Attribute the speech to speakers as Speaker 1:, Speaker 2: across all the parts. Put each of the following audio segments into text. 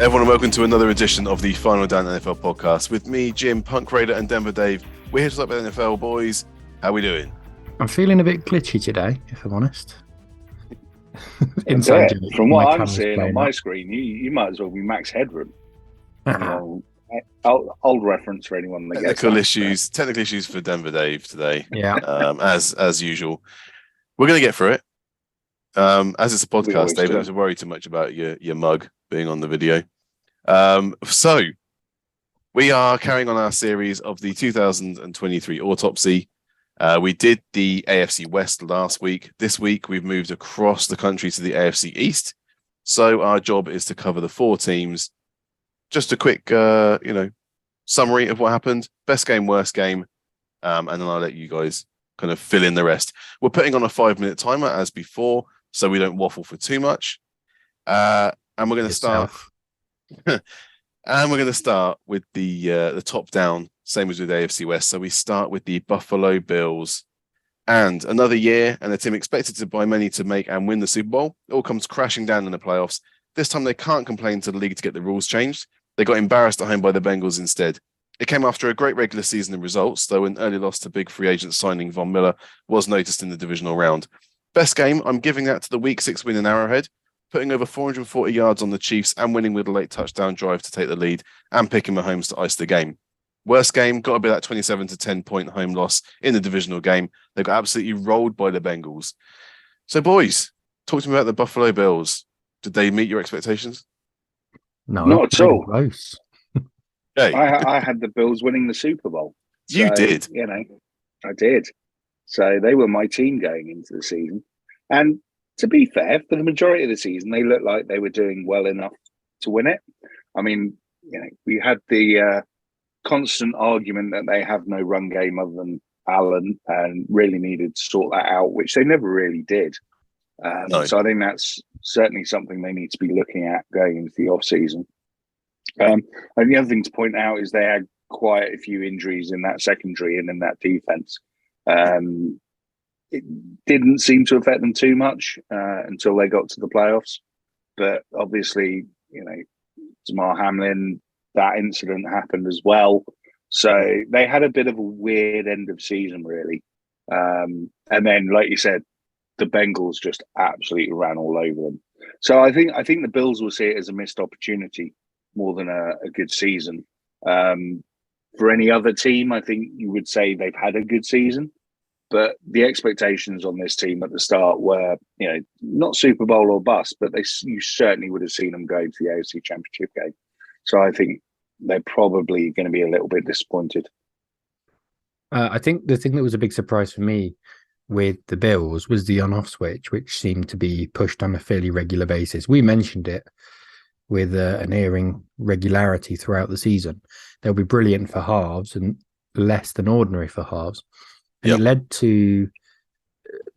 Speaker 1: Everyone, and welcome to another edition of the Final Down NFL podcast with me, Jim, Punk Raider, and Denver Dave. We're here to talk about NFL, boys. How we doing?
Speaker 2: I'm feeling a bit glitchy today, if I'm honest.
Speaker 3: Inside joke, from what I'm seeing on my screen, you might as well be Max Headroom. Old reference for anyone that gets
Speaker 1: technical issues for Denver Dave today.
Speaker 2: Yeah,
Speaker 1: as usual. We're going to get through it. As it's a podcast, David, don't have to worry too much about your mug being on the video. So we are carrying on our series of the 2023 Autopsy. We did the AFC West last week. This week, we've moved across the country to the AFC East. So our job is to cover the four teams. Just a quick, summary of what happened. Best game, worst game. And then I'll let you guys kind of fill in the rest. We're putting on a 5-minute timer as before, so we don't waffle for too much. And we're going to start. And we're going to start with the top down, same as with AFC West. So we start with the Buffalo Bills. And another year, and a team expected to by many to make and win the Super Bowl, it all comes crashing down in the playoffs. This time they can't complain to the league to get the rules changed. They got embarrassed at home by the Bengals instead. It came after a great regular season of results, though an early loss to big free agent signing Von Miller was noticed in the divisional round. Best game, I'm giving that to the Week 6 win in Arrowhead, putting over 440 yards on the Chiefs and winning with a late touchdown drive to take the lead and picking Mahomes to ice the game. Worst game, got to be that 27-10 point home loss in the divisional game. They got absolutely rolled by the Bengals. So, boys, talk to me about the Buffalo Bills. Did they meet your expectations?
Speaker 2: No,
Speaker 3: not at all.
Speaker 2: Close.
Speaker 1: Hey.
Speaker 3: I had the Bills winning the Super Bowl.
Speaker 1: You did?
Speaker 3: I did. So they were my team going into the season. And to be fair, for the majority of the season, they looked like they were doing well enough to win it. I mean, we had the constant argument that they have no run game other than Allen and really needed to sort that out, which they never really did. No. So I think that's certainly something they need to be looking at going into the off-season. And the other thing to point out is they had quite a few injuries in that secondary and in that defense. It didn't seem to affect them too much until they got to the playoffs. But obviously, Damar Hamlin, that incident happened as well. So they had a bit of a weird end of season, really. And then, like you said, the Bengals just absolutely ran all over them. So I think the Bills will see it as a missed opportunity more than a good season. For any other team, I think you would say they've had a good season. But the expectations on this team at the start were, not Super Bowl or bust, but you certainly would have seen them go to the AFC Championship game. So I think they're probably going to be a little bit disappointed.
Speaker 2: I think the thing that was a big surprise for me with the Bills was the on-off switch, which seemed to be pushed on a fairly regular basis. We mentioned it with an airing regularity throughout the season. They'll be brilliant for halves and less than ordinary for halves. And It led to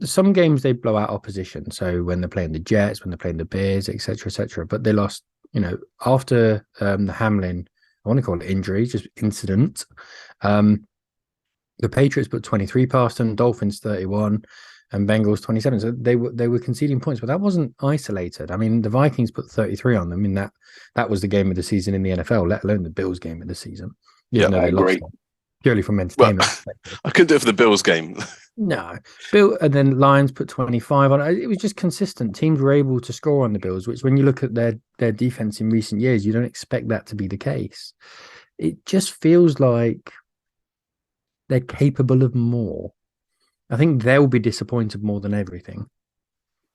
Speaker 2: some games they blow out opposition. So when they're playing the Jets, when they're playing the Bears, etc., etc. But they lost, after the Hamlin, I want to call it injury, just incident. The Patriots put 23 past them, Dolphins 31, and Bengals 27. So they were conceding points, but that wasn't isolated. I mean, the Vikings put 33 on them. I mean, that was the game of the season in the NFL, let alone the Bills game of the season.
Speaker 1: Yeah,
Speaker 3: I agree.
Speaker 2: Purely from entertainment.
Speaker 1: Well, I couldn't do it for the Bills game.
Speaker 2: No. And then Lions put 25 on. It was just consistent. Teams were able to score on the Bills, which when you look at their defense in recent years, you don't expect that to be the case. It just feels like they're capable of more. I think they'll be disappointed more than everything.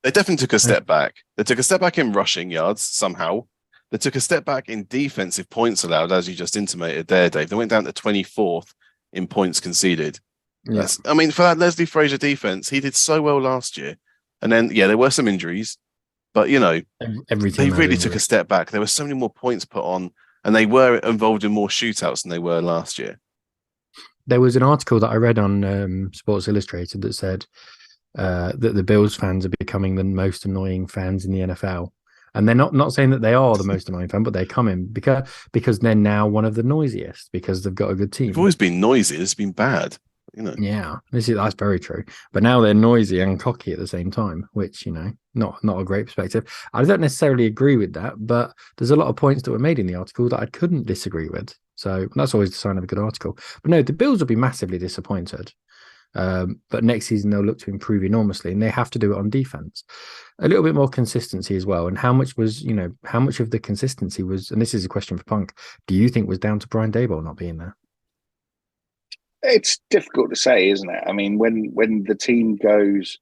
Speaker 1: They definitely took a step back. They took a step back in rushing yards somehow. They took a step back in defensive points allowed, as you just intimated there, Dave. They went down to 24th in points conceded. Yeah. For that Leslie Frazier defense, he did so well last year. And then, there were some injuries, but, they really took a step back. There were so many more points put on, and they were involved in more shootouts than they were last year.
Speaker 2: There was an article that I read on Sports Illustrated that said that the Bills fans are becoming the most annoying fans in the NFL. And they're not saying that they are the most annoying fan, but they're coming because they're now one of the noisiest because they've got a good team.
Speaker 1: They've always been noisy. It's been bad.
Speaker 2: Yeah, that's very true. But now they're noisy and cocky at the same time, which not a great perspective. I don't necessarily agree with that, but there's a lot of points that were made in the article that I couldn't disagree with. So that's always the sign of a good article. But no, the Bills will be massively disappointed. But next season they'll look to improve enormously, and they have to do it on defense. A little bit more consistency as well. And how much of the consistency was? And this is a question for Punk. Do you think was down to Brian Daboll not being there?
Speaker 3: It's difficult to say, isn't it? I mean, when the team does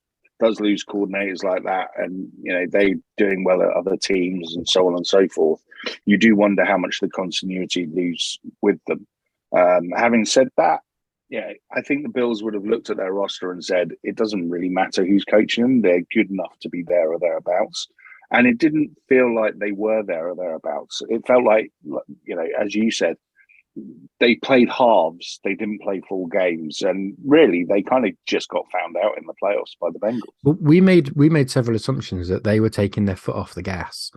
Speaker 3: lose coordinators like that, and they're doing well at other teams and so on and so forth, you do wonder how much the continuity lose with them. Having said that, I think the Bills would have looked at their roster and said, it doesn't really matter who's coaching them. They're good enough to be there or thereabouts. And it didn't feel like they were there or thereabouts. It felt like, as you said, they played halves. They didn't play full games. And really, they kind of just got found out in the playoffs by the Bengals.
Speaker 2: Well, we made several assumptions that they were taking their foot off the gas.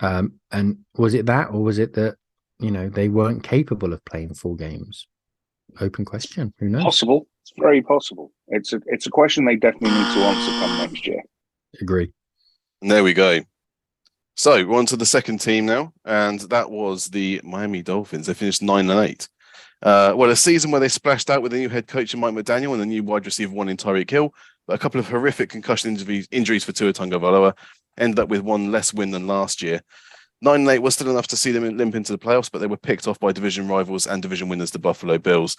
Speaker 2: And was it that, or was it that, they weren't capable of playing full games? Open question. Who knows?
Speaker 3: Possible. It's very possible. It's a question they definitely need to answer come next year.
Speaker 2: Agree.
Speaker 1: And there we go. So we're on to the second team now, and that was the Miami Dolphins. They finished 9-8. A season where they splashed out with a new head coach in Mike McDaniel and a new wide receiver one in Tyreek Hill, but a couple of horrific concussion injuries for Tua Tagovailoa ended up with one less win than last year. 9-8 was still enough to see them limp into the playoffs, but they were picked off by division rivals and division winners, the Buffalo Bills.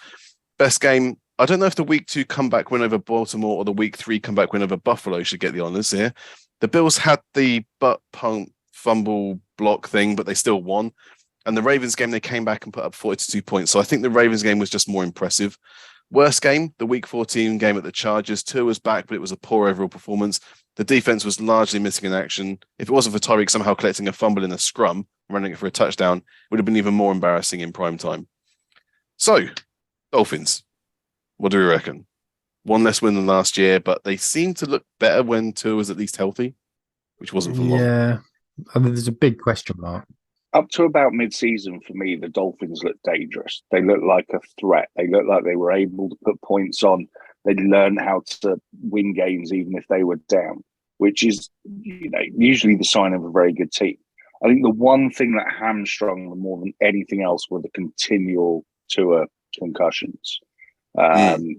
Speaker 1: Best game, I don't know if the week 2 comeback win over Baltimore or the week 3 comeback win over Buffalo should get the honors here. The Bills had the butt pump fumble block thing, but they still won. And the Ravens game, they came back and put up 42 points. So I think the Ravens game was just more impressive. Worst game, the week 14 game at the Chargers. Tua was back, but it was a poor overall performance. The defense was largely missing in action. If it wasn't for Tyreek somehow collecting a fumble in a scrum, running it for a touchdown, it would have been even more embarrassing in prime time. So, Dolphins, what do we reckon? One less win than last year, but they seem to look better when Tua was at least healthy, which wasn't for long.
Speaker 2: Yeah, I mean, there's a big question mark.
Speaker 3: Up to about mid-season, for me, the Dolphins looked dangerous. They looked like a threat. They looked like they were able to put points on. They'd learn how to win games even if they were down, which is, usually the sign of a very good team. I think the one thing that hamstrung them more than anything else were the continual Tua concussions. They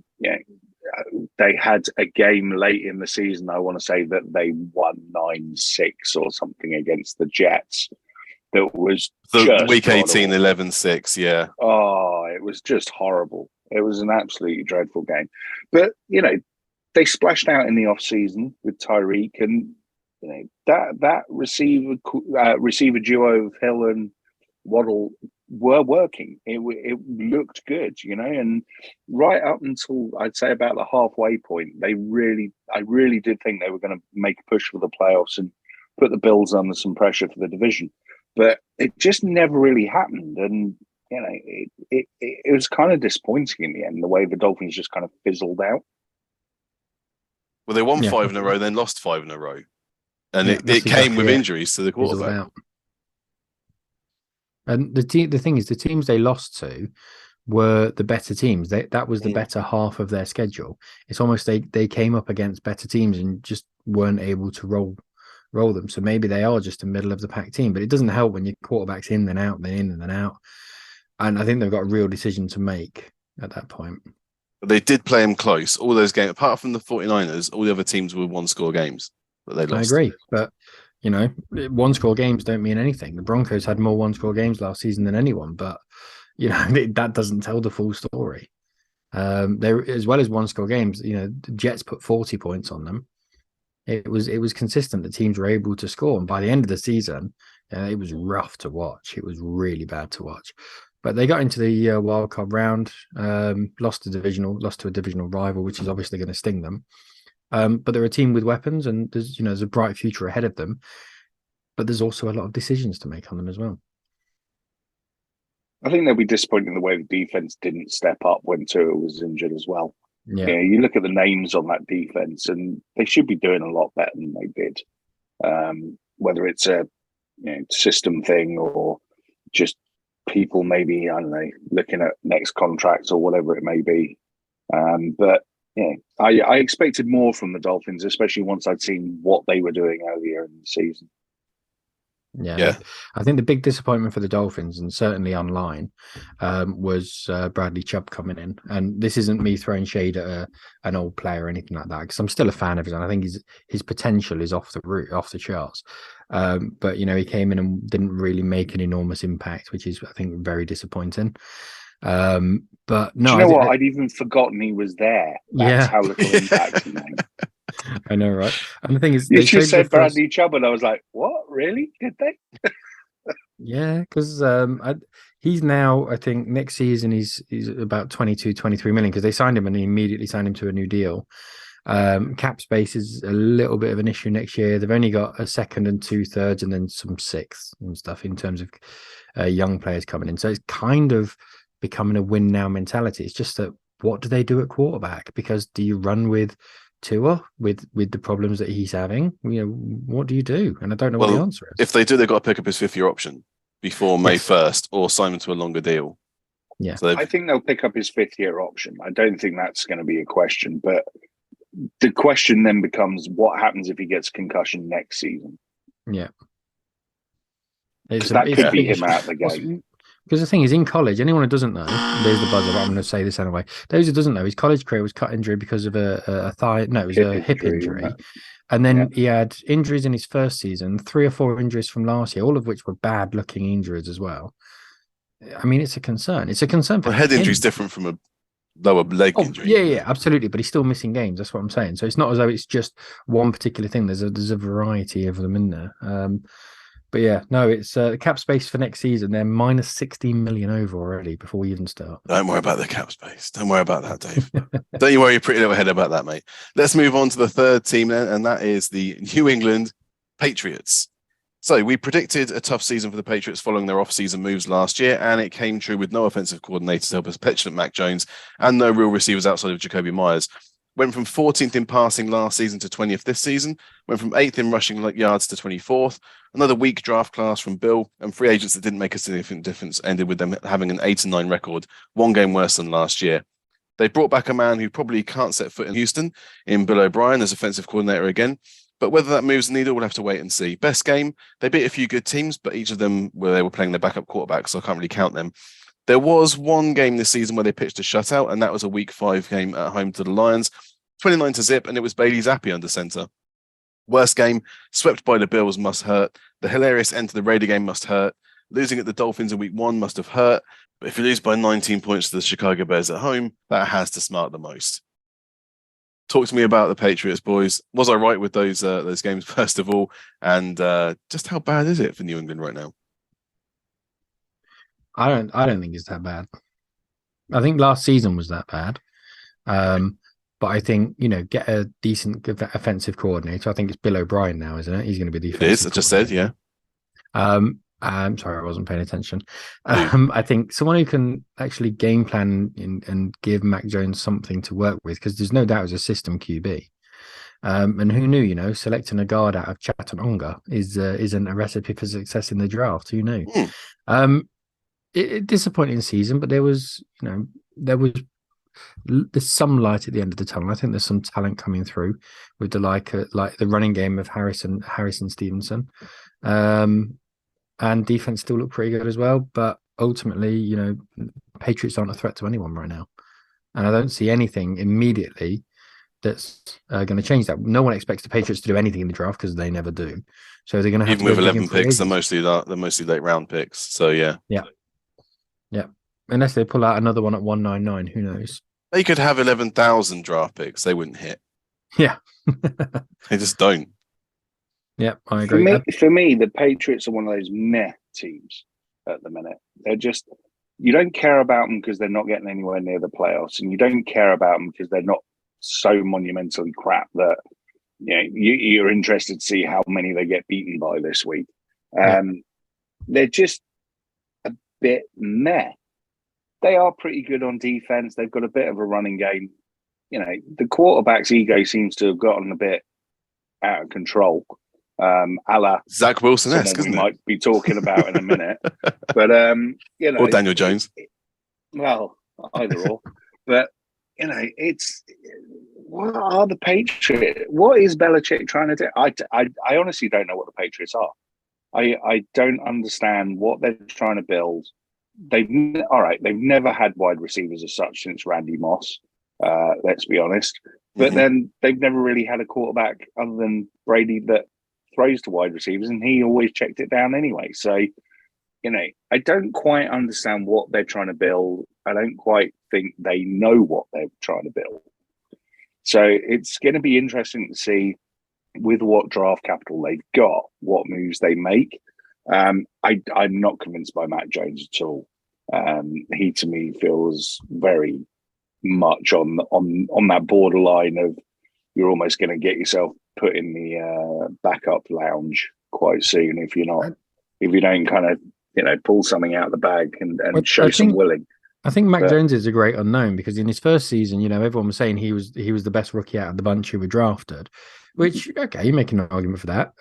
Speaker 3: had a game late in the season. I want to say that they won 9-6 or something against the Jets. That was
Speaker 1: the week 18, 11-6, yeah.
Speaker 3: Oh, it was just horrible. It was an absolutely dreadful game. But, they splashed out in the off-season with Tyreek, and that receiver duo of Hill and Waddle were working. It looked good, and right up until I'd say about the halfway point, I really did think they were going to make a push for the playoffs and put the Bills under some pressure for the division. But it just never really happened. And, it was kind of disappointing in the end, the way the Dolphins just kind of fizzled out.
Speaker 1: Well, they won 5 in a row, then lost 5 in a row. And it came with injuries to the quarterback.
Speaker 2: And the thing is, the teams they lost to were the better teams. That was the better half of their schedule. It's almost they came up against better teams and just weren't able to roll them. So maybe they are just a middle of the pack team, but it doesn't help when your quarterback's in then out, then in and then out. And I think they've got a real decision to make at that point.
Speaker 1: But they did play them close. All those games, apart from the 49ers, all the other teams were 1-score games that they lost.
Speaker 2: I agree, but 1-score games don't mean anything. The Broncos had more 1-score games last season than anyone, but that doesn't tell the full story. There, as well as 1-score games, the Jets put 40 points on them. It was consistent. The teams were able to score, and by the end of the season, it was rough to watch. It was really bad to watch. But they got into the wild card round, lost to a divisional rival, which is obviously going to sting them. But they're a team with weapons, and there's a bright future ahead of them. But there's also a lot of decisions to make on them as well.
Speaker 3: I think they'll be disappointed in the way the defense didn't step up when Tua was injured as well.
Speaker 2: Yeah,
Speaker 3: you look at the names on that defense, and they should be doing a lot better than they did. Whether it's a system thing or just people maybe, I don't know, looking at next contracts or whatever it may be. But yeah, I expected more from the Dolphins, especially once I'd seen what they were doing earlier in the season.
Speaker 2: Yeah. I think the big disappointment for the Dolphins, and certainly online, was Bradley Chubb coming in. And this isn't me throwing shade at an old player or anything like that, because I'm still a fan of his, and I think his potential is off the charts. But he came in and didn't really make an enormous impact, which is, I think, very disappointing. But no,
Speaker 3: do you know what? I'd even forgotten he was there. That's how little impact he made.
Speaker 2: I know, right? And the thing is,
Speaker 3: you just said Bradley Chubb, and I was like, "What? Really? Did they?"
Speaker 2: Yeah, because he's now, I think, next season he's about 22-23 million, because they signed him and they immediately signed him to a new deal. Cap space is a little bit of an issue next year. They've only got a second and 2/3 and then some sixths and stuff in terms of young players coming in. So it's kind of becoming a win now mentality. It's just that, what do they do at quarterback? Because do you run with Tua with the problems that he's having? What do you do? And I don't know what the answer is.
Speaker 1: If they do, they've got to pick up his 5th-year option before May 1st, or sign him to a longer deal.
Speaker 2: Yeah,
Speaker 1: so
Speaker 3: I think they'll pick up his 5th-year option. I don't think that's going to be a question, but the question then becomes, what happens if he gets concussion next season?
Speaker 2: Yeah,
Speaker 3: that could be him out the game.
Speaker 2: Because the thing is, in college, anyone who doesn't know, there's the buzzer, but I'm going to say this anyway. Those who doesn't know, his college career was cut injury because of a hip injury. And then he had injuries in his first season, 3 or 4 injuries from last year, all of which were bad looking injuries as well. I mean, it's a concern. It's a concern for
Speaker 1: head injury is different from a lower leg injury.
Speaker 2: Yeah, absolutely. But he's still missing games. That's what I'm saying. So it's not as though it's just one particular thing. There's a variety of them in there. But yeah, no, it's cap space for next season. They're minus 16 million over already before we even start.
Speaker 1: Don't worry about the cap space. Don't worry about that, Dave. Don't you worry your pretty little head about that, mate. Let's move on to the third team then, and that is the New England Patriots. So we predicted a tough season for the Patriots following their off-season moves last year, and it came true with no offensive coordinator to help us petulant Mac Jones and no real receivers outside of Jacoby Myers. Went from 14th in passing last season to 20th this season. Went from 8th in rushing yards to 24th. Another weak draft class from Bill, and free agents that didn't make a significant difference ended with them having an 8-9 record, 1 game worse than last year. They brought back a man who probably can't set foot in Houston in Bill O'Brien as offensive coordinator again. But whether that moves the needle, we'll have to wait and see. Best game, they beat a few good teams, but each of them they were playing their backup quarterback, so I can't really count them. There was one game this season where they pitched a shutout, and that was a Week 5 game at home to the Lions. 29-0, and it was Bailey Zappi under center. Worst game, swept by the Bills must hurt. The hilarious end to the Raider game must hurt. Losing at the Dolphins in Week 1 must have hurt. But if you lose by 19 points to the Chicago Bears at home, that has to smart the most. Talk to me about the Patriots, boys. Was I right with those games, first of all? And just how bad is it for New England right now?
Speaker 2: I don't think it's that bad. I think last season was that bad. But I think, get a decent offensive coordinator. I think it's Bill O'Brien now, isn't it? He's going to be the offensive.
Speaker 1: It is. I just said, yeah.
Speaker 2: I'm sorry, I wasn't paying attention. I think someone who can actually game plan and give Mac Jones something to work with, because there's no doubt he's a system QB. And who knew, selecting a guard out of Chattanooga isn't a recipe for success in the draft. Who knew? Disappointing season, but there's some light at the end of the tunnel. I think there's some talent coming through with the like the running game of Harrison Stevenson, and defense still look pretty good as well. But ultimately, Patriots aren't a threat to anyone right now, and I don't see anything immediately that's going to change that. No one expects the Patriots to do anything in the draft because they never do. So they're going to have
Speaker 1: even with 11 picks, they're mostly late round picks. So yeah.
Speaker 2: Unless they pull out another one at 199, who knows?
Speaker 1: They could have 11,000 draft picks. They wouldn't hit.
Speaker 2: Yeah.
Speaker 1: They just don't.
Speaker 2: Yeah, I agree.
Speaker 3: For me, the Patriots are one of those meh teams at the minute. They're just, you don't care about them because they're not getting anywhere near the playoffs, and you don't care about them because they're not so monumentally crap that you're interested to see how many they get beaten by this week. They're just a bit meh. They are pretty good on defense. They've got a bit of a running game. The quarterback's ego seems to have gotten a bit out of control. A la
Speaker 1: Zach Wilson-esque,
Speaker 3: we might be talking about in a minute. But
Speaker 1: or Daniel Jones.
Speaker 3: Well, either or. But it's what are the Patriots? What is Belichick trying to do? I honestly don't know what the Patriots are. I don't understand what they're trying to build. They've never had wide receivers as such since Randy Moss. Let's be honest. But then they've never really had a quarterback other than Brady that throws to wide receivers, and he always checked it down anyway. So, I don't quite understand what they're trying to build. I don't quite think they know what they're trying to build. So it's going to be interesting to see with what draft capital they've got, what moves they make. I'm not convinced by Mac Jones at all. He to me feels very much on that borderline of you're almost going to get yourself put in the backup lounge quite soon if you don't kind of pull something out of the bag and show some willing.
Speaker 2: I think Mac Jones is a great unknown because in his first season, everyone was saying he was the best rookie out of the bunch who were drafted. Which, okay, you're making an argument for that.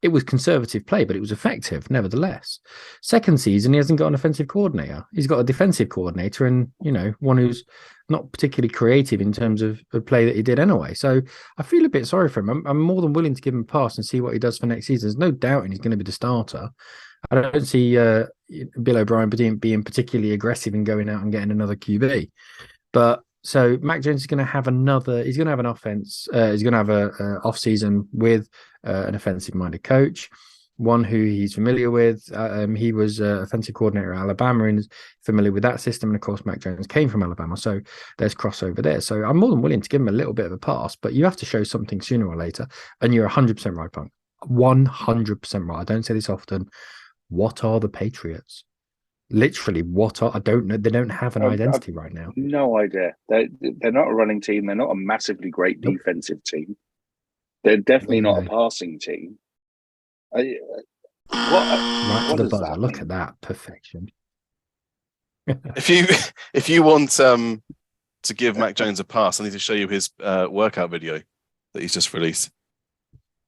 Speaker 2: It was conservative play, but it was effective, nevertheless. Second season, he hasn't got an offensive coordinator. He's got a defensive coordinator and, one who's not particularly creative in terms of the play that he did anyway. So I feel a bit sorry for him. I'm more than willing to give him a pass and see what he does for next season. There's no doubting he's going to be the starter. I don't see Bill O'Brien being particularly aggressive in going out and getting another QB. But so Mac Jones is going to have an offense. He's going to have a off season with an offensive minded coach, one who he's familiar with. He was offensive coordinator at Alabama and is familiar with that system. And of course, Mac Jones came from Alabama. So there's crossover there. So I'm more than willing to give him a little bit of a pass, but you have to show something sooner or later. And you're 100% right, Punk. 100% right. I don't say this often. What are the Patriots? Literally, I don't know. They don't have an identity right now.
Speaker 3: No idea. They're not a running team. They're not a massively great defensive team. They're definitely not a passing team. Right
Speaker 2: to the buzzer. Look at that perfection.
Speaker 1: If you want to give Mac Jones a pass, I need to show you his workout video that he's just released.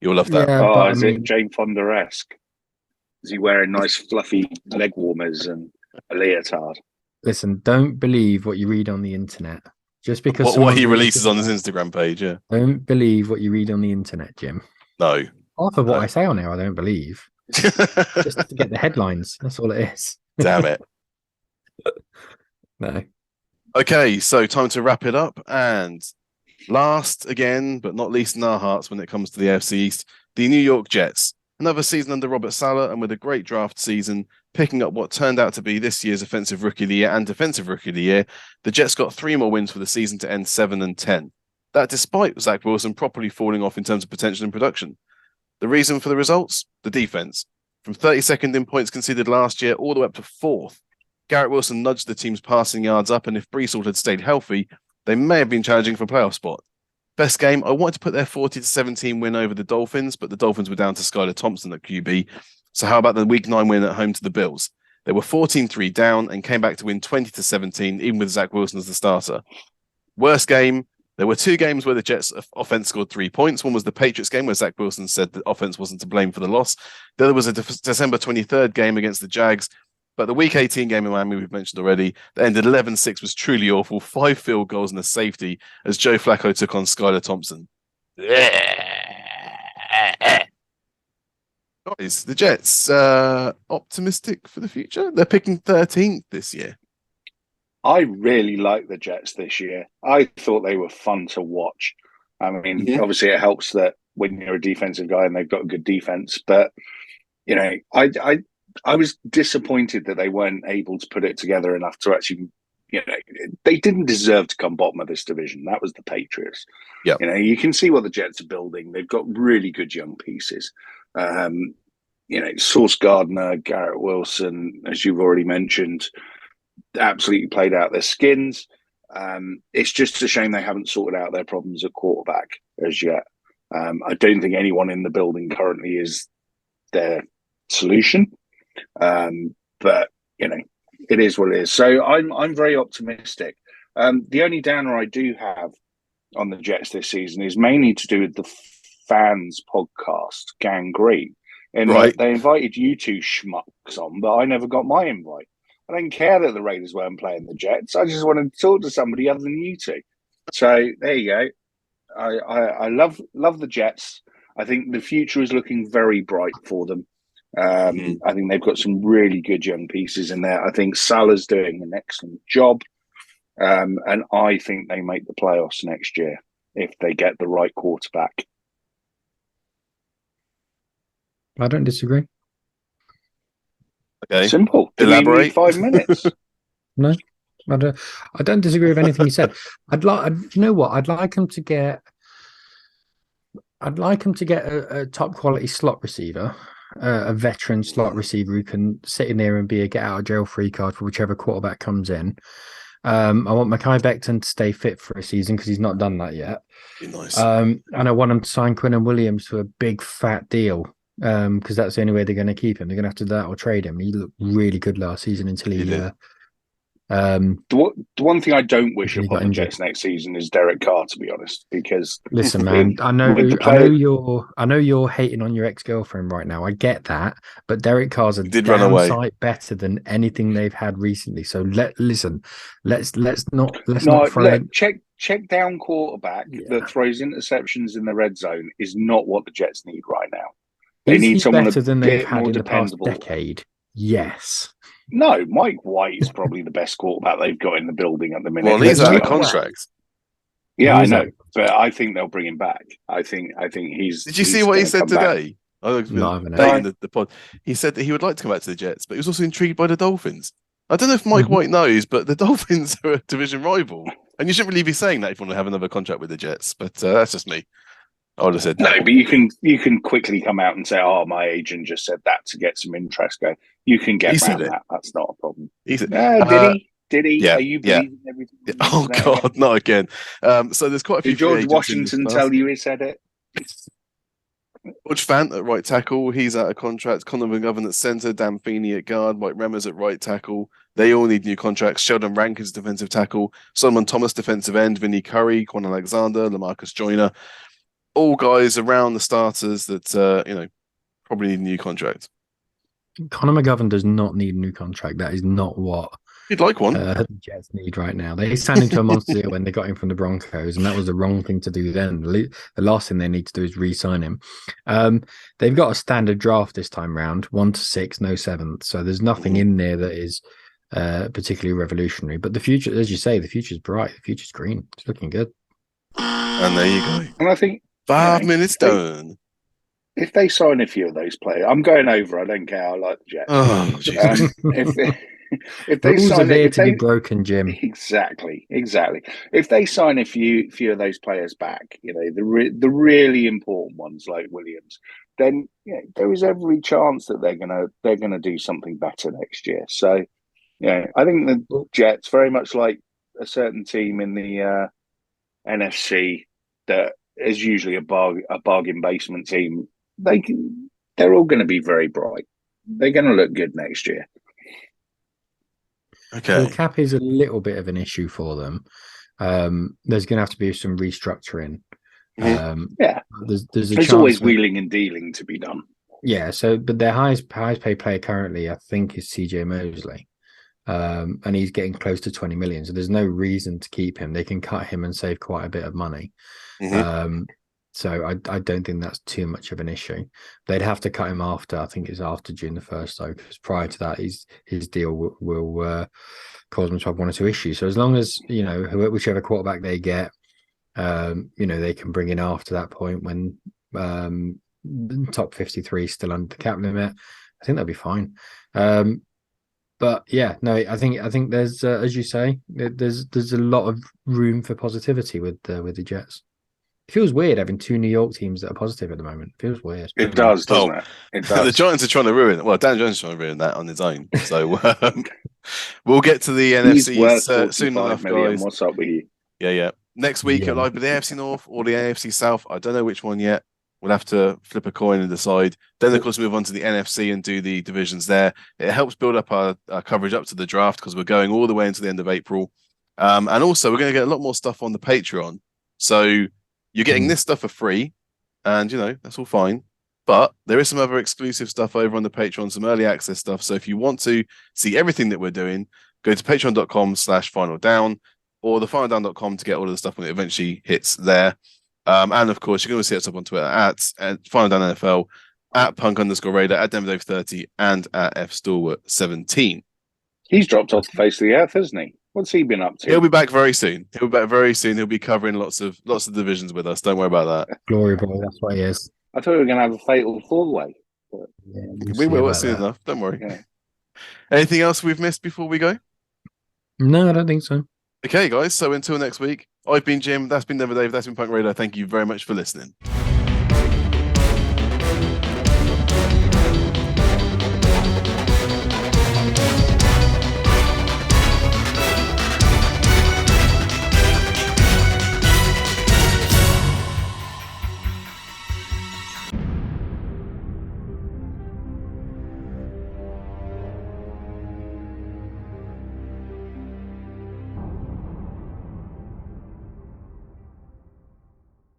Speaker 1: You'll love that.
Speaker 3: Yeah, is it Jane Fonda-esque? Is he wearing nice fluffy leg warmers and a leotard?
Speaker 2: Listen, don't believe what you read on the internet. Just because
Speaker 1: what he releases on his Instagram page, yeah.
Speaker 2: Don't believe what you read on the internet, Jim.
Speaker 1: No.
Speaker 2: Half of what I say on there, I don't believe. Just to get the headlines. That's all it is.
Speaker 1: Damn it.
Speaker 2: No.
Speaker 1: Okay, so time to wrap it up. And last again, but not least in our hearts when it comes to the AFC East, the New York Jets. Another season under Robert Saleh and with a great draft season, picking up what turned out to be this year's Offensive Rookie of the Year and Defensive Rookie of the Year, the Jets got 3 more wins for the season to end 7-10. That despite Zach Wilson properly falling off in terms of potential and production. The reason for the results? The defense. From 32nd in points conceded last year all the way up to 4th. Garrett Wilson nudged the team's passing yards up, and if Brees Hall had stayed healthy, they may have been challenging for a playoff spot. Best game, I wanted to put their 40-17 win over the Dolphins, but the Dolphins were down to Skylar Thompson at QB. So how about the Week 9 win at home to the Bills? They were 14-3 down and came back to win 20-17, even with Zach Wilson as the starter. Worst game, there were 2 games where the Jets offense scored 3 points. One was the Patriots game where Zach Wilson said the offense wasn't to blame for the loss. The other was a December 23rd game against the Jags. But the Week 18 game in Miami, we've mentioned already, that ended 11-6 was truly awful. 5 field goals and a safety as Joe Flacco took on Skylar Thompson. Guys, the Jets, optimistic for the future? They're picking 13th this year.
Speaker 3: I really like the Jets this year. I thought they were fun to watch. I mean, Obviously it helps that when you're a defensive guy and they've got a good defense, but, I was disappointed that they weren't able to put it together enough to actually, they didn't deserve to come bottom of this division. That was the Patriots.
Speaker 1: Yeah.
Speaker 3: You can see what the Jets are building. They've got really good young pieces. Sauce Gardner, Garrett Wilson, as you've already mentioned, absolutely played out their skins. It's just a shame they haven't sorted out their problems at quarterback as yet. I don't think anyone in the building currently is their solution. But it is what it is. So I'm very optimistic. The only downer I do have on the Jets this season is mainly to do with the fans podcast, Gangrene. And they invited you two schmucks on, but I never got my invite. I don't care that the Raiders weren't playing the Jets. I just wanted to talk to somebody other than you two. So there you go. I love the Jets. I think the future is looking very bright for them. I think they've got some really good young pieces in there. I think Salah's doing an excellent job. And I think they make the playoffs next year if they get the right quarterback.
Speaker 2: I don't disagree.
Speaker 1: Okay.
Speaker 3: Simple.
Speaker 1: Elaborate.
Speaker 3: 5 minutes.
Speaker 2: No, I don't disagree with anything you said. You know what? I'd like him to get a top quality slot receiver, a veteran slot receiver who can sit in there and be a get out of jail free card for whichever quarterback comes in. I want Mekhi Becton to stay fit for a season because he's not done that yet.
Speaker 1: Be nice.
Speaker 2: And I want him to sign Quinnen Williams to a big fat deal because that's the only way they're going to keep him. They're going to have to do that or trade him. He looked really good last season until he did.
Speaker 3: The one thing I don't wish
Speaker 2: he
Speaker 3: upon
Speaker 2: got
Speaker 3: the
Speaker 2: injured.
Speaker 3: Jets next season is Derek Carr, to be honest. Because
Speaker 2: Listen, man, I know you're hating on your ex-girlfriend right now. I get that, but Derek Carr's a
Speaker 1: did run away.
Speaker 2: sight better than anything they've had recently. So let's not
Speaker 3: check down quarterback that throws interceptions in the red zone is not what the Jets need right now. They need someone
Speaker 2: better than they've
Speaker 3: bit
Speaker 2: had
Speaker 3: more
Speaker 2: in the past
Speaker 3: dependable.
Speaker 2: decade. Yes.
Speaker 3: No, Mike White is probably the best quarterback they've got in the building at the minute.
Speaker 1: Well, he's out of contract.
Speaker 3: Yeah, I know, but I think they'll bring him back. I think he's.
Speaker 1: Did you see what he said today?
Speaker 2: No, I haven't.
Speaker 1: The pod. He said that he would like to come back to the Jets, but he was also intrigued by the Dolphins. I don't know if Mike White knows, but the Dolphins are a division rival, and you shouldn't really be saying that if you want to have another contract with the Jets. But that's just me. I would have said
Speaker 3: no, but you can quickly come out and say, "Oh, my agent just said that to get some interest going." You can get around that. That's not a problem.
Speaker 1: He said,
Speaker 3: Did he?
Speaker 1: Yeah,
Speaker 3: Are you believing everything?
Speaker 1: Oh God, again? Not again. So there's quite a few.
Speaker 3: Did George Washington tell you he said it?
Speaker 1: George Fant at right tackle, he's out of contract. Conor McGovern at centre, Dan Feeney at guard, Mike Remmers at right tackle. They all need new contracts. Sheldon Rankins defensive tackle, Solomon Thomas defensive end, Vinny Curry, Quan Alexander, Lamarcus Joyner. All guys around the starters that probably need a new contract.
Speaker 2: Conor McGovern does not need a new contract. That is not what
Speaker 1: you'd like one.
Speaker 2: The Jets need right now. They signed him to a monster deal when they got him from the Broncos, and that was the wrong thing to do then. The last thing they need to do is re-sign him. They've got a standard draft this time round, 1 to 6, no 7th. So there's nothing in there that is particularly revolutionary. But the future, as you say, the future's bright. The future's green. It's looking good.
Speaker 1: And there you go.
Speaker 3: And I think
Speaker 1: 5 minutes done.
Speaker 3: If they sign a few of those players, I'm going over. I don't care. I like the Jets.
Speaker 1: Oh, Jesus.
Speaker 3: If they
Speaker 2: rules
Speaker 3: sign
Speaker 2: are there to be broken, Jim.
Speaker 3: Exactly. If they sign a few of those players back, the really important ones like Williams, then there is every chance that they're gonna do something better next year. So, I think the Jets, very much like a certain team in the NFC that is usually a bargain basement team, they're all going to be very bright. They're going to look good next year.
Speaker 1: Okay.
Speaker 2: The cap is a little bit of an issue for them. There's going to have to be some restructuring. There's
Speaker 3: always wheeling and dealing to be done.
Speaker 2: Yeah. So, but their highest paid player currently, I think, is CJ Mosley, and he's getting close to 20 million. So there's no reason to keep him. They can cut him and save quite a bit of money. So I don't think that's too much of an issue. They'd have to cut him after, I think it's after June the 1st, though, because prior to that, his deal will cause them to have 1 or 2 issues. So as long as, whichever quarterback they get, they can bring in after that point when the top 53 is still under the cap limit, I think they'll be fine. But yeah, no, I think there's, as you say, there's a lot of room for positivity with the Jets. It feels weird having 2 New York teams that are positive at the moment. It feels weird.
Speaker 3: It does, doesn't it? It does.
Speaker 1: The Giants are trying to ruin it. Well, Dan Jones is trying to ruin that on his own. So we'll get to the NFC soon enough, guys.
Speaker 3: What's up with you?
Speaker 1: Yeah. Next week, it'll either be the AFC North or the AFC South. I don't know which one yet. We'll have to flip a coin and decide. Then, of course, move on to the NFC and do the divisions there. It helps build up our coverage up to the draft because we're going all the way into the end of April. And also, we're going to get a lot more stuff on the Patreon. So you're getting this stuff for free, and, that's all fine. But there is some other exclusive stuff over on the Patreon, some early access stuff. So if you want to see everything that we're doing, go to patreon.com/finaldown or thefinaldown.com to get all of the stuff when it eventually hits there. And of course, you can always hit us up on Twitter at FinalDownNFL, at Punk_Raider, at DenverDave30, and at FStalwart17.
Speaker 3: He's dropped off the face of the earth, hasn't he? What's he been up to?
Speaker 1: He'll be back very soon. He'll be covering lots of divisions with us. Don't worry about that.
Speaker 2: Glory boy, that's what he is.
Speaker 3: I thought we were going to have a fatal four-way. But...
Speaker 1: Yeah, we will soon enough. Don't worry.
Speaker 3: Yeah.
Speaker 1: Anything else we've missed before we go?
Speaker 2: No, I don't think so.
Speaker 1: Okay, guys. So until next week, I've been Jim. That's been Never Dave. That's been Punk Radar. Thank you very much for listening.